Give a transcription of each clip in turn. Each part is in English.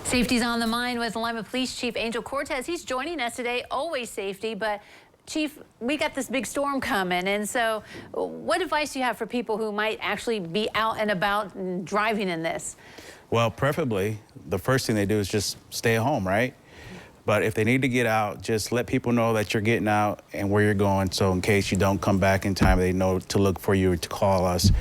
Safety's on the mind with Lima Police Chief Angel Cortes. He's joining us today. Always safety, but Chief, we got this big storm coming, and so what advice do you have for people who might actually be out and about and driving in this? Well, preferably, the first thing they do is just stay at home, right? But if they need to get out, just let people know that you're getting out and where you're going, so in case you don't come back in time, they know to look for you or to call us.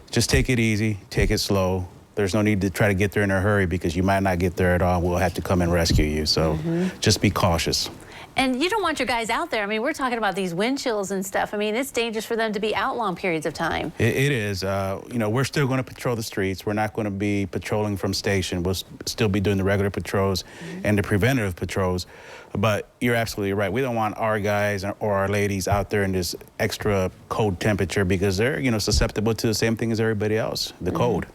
Just take it easy, take it slow. There's no need to try to get there in a hurry because you might not get there at all. We'll have to come and rescue you, so just be cautious. And you don't want your guys out there. I mean, we're talking about these wind chills and stuff. I mean, it's dangerous for them to be out long periods of time. It is. You know, we're still going to patrol the streets. We're not going to be patrolling from station. We'll still be doing the regular patrols and the preventative patrols. But you're absolutely right. We don't want our guys or our ladies out there in this extra cold temperature because they're, you know, susceptible to the same thing as everybody else, the cold.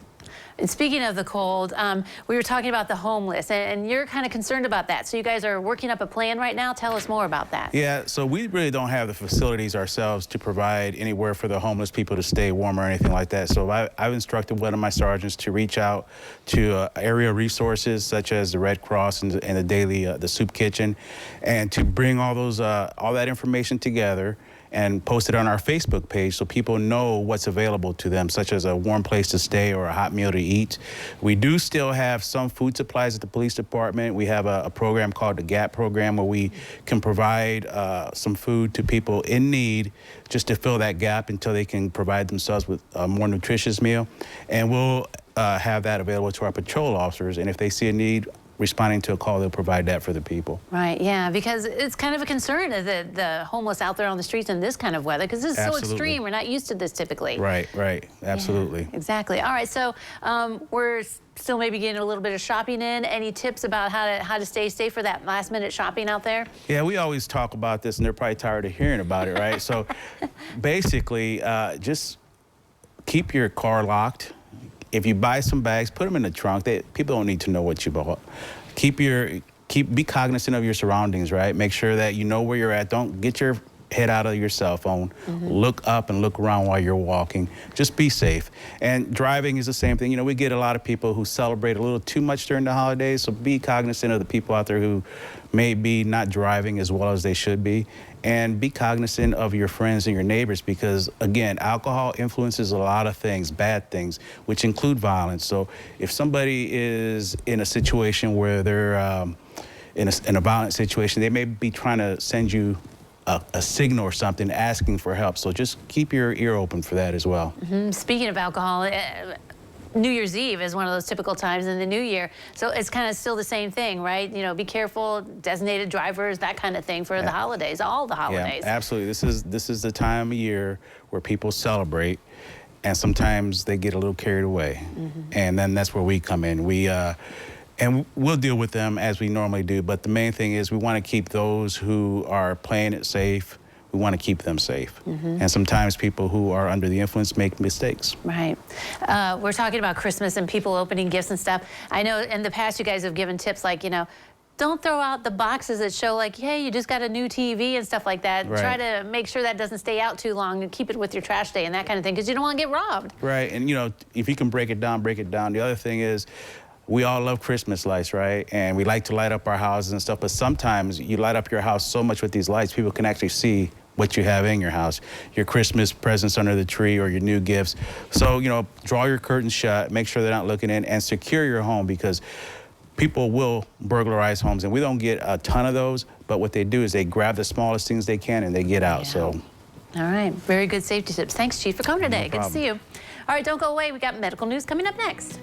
And speaking of the cold, we were talking about the homeless, and you're kind of concerned about that. So you guys are working up a plan right now. Tell us more about that. Yeah, so we really don't have the facilities ourselves to provide anywhere for the homeless people to stay warm or anything like that. So I've instructed one of my sergeants to reach out to area resources such as the Red Cross and the daily the soup kitchen, and to bring all those all that information together and post it on our Facebook page so people know what's available to them, such as a warm place to stay or a hot meal to eat. We do still have some food supplies at the police department. We have a program called the GAP program where we can provide some food to people in need just to fill that gap until they can provide themselves with a more nutritious meal. And we'll have that available to our patrol officers, and if they see a need, responding to a call, they'll provide that for the people. Right, yeah, because it's kind of a concern the homeless out there on the streets in this kind of weather, because this is so extreme. We're not used to this typically. Right, absolutely. Yeah, exactly. All right, so we're still maybe getting a little bit of shopping in. Any tips about how to stay safe for that last minute shopping out there? Yeah, we always talk about this, and they're probably tired of hearing about it, right? So basically, just keep your car locked. If you buy some bags, put them in the trunk. People don't need to know what you bought. Be cognizant of your surroundings, right? Make sure that you know where you're at. Don't get your head out of your cell phone. Look up and look around while you're walking. Just be safe. And driving is the same thing. You know, we get a lot of people who celebrate a little too much during the holidays, so be cognizant of the people out there who may be not driving as well as they should be. And be cognizant of your friends and your neighbors because, again, alcohol influences a lot of things, bad things, which include violence. So if somebody is in a situation where they're in a violent situation, they may be trying to send you a signal or something asking for help. So just keep your ear open for that as well. Speaking of alcohol, New Year's Eve is one of those typical times in the new year. So it's kind of still the same thing, right? You know, be careful, designated drivers, that kind of thing for the holidays, all the holidays. Yeah, absolutely. This is the time of year where people celebrate, and sometimes they get a little carried away. And then that's where we come in. And we'll deal with them as we normally do, but the main thing is we want to keep those who are playing it safe. We want to keep them safe. And sometimes people who are under the influence make mistakes. Right. We're talking about Christmas and people opening gifts and stuff. I know in the past you guys have given tips like, you know, don't throw out the boxes that show like, hey, you just got a new TV and stuff like that. Right. Try to make sure that doesn't stay out too long and keep it with your trash day and that kind of thing because you don't want to get robbed. Right. And, you know, if you can break it down, break it down. The other thing is, we all love Christmas lights, right? And we like to light up our houses and stuff, but sometimes you light up your house so much with these lights, people can actually see what you have in your house, your Christmas presents under the tree or your new gifts. So, you know, draw your curtains shut, make sure they're not looking in, and secure your home because people will burglarize homes, and we don't get a ton of those, but what they do is they grab the smallest things they can and they get out, so. All right, very good safety tips. Thanks, Chief, for coming today. Good to see you. All right, don't go away. We got medical news coming up next.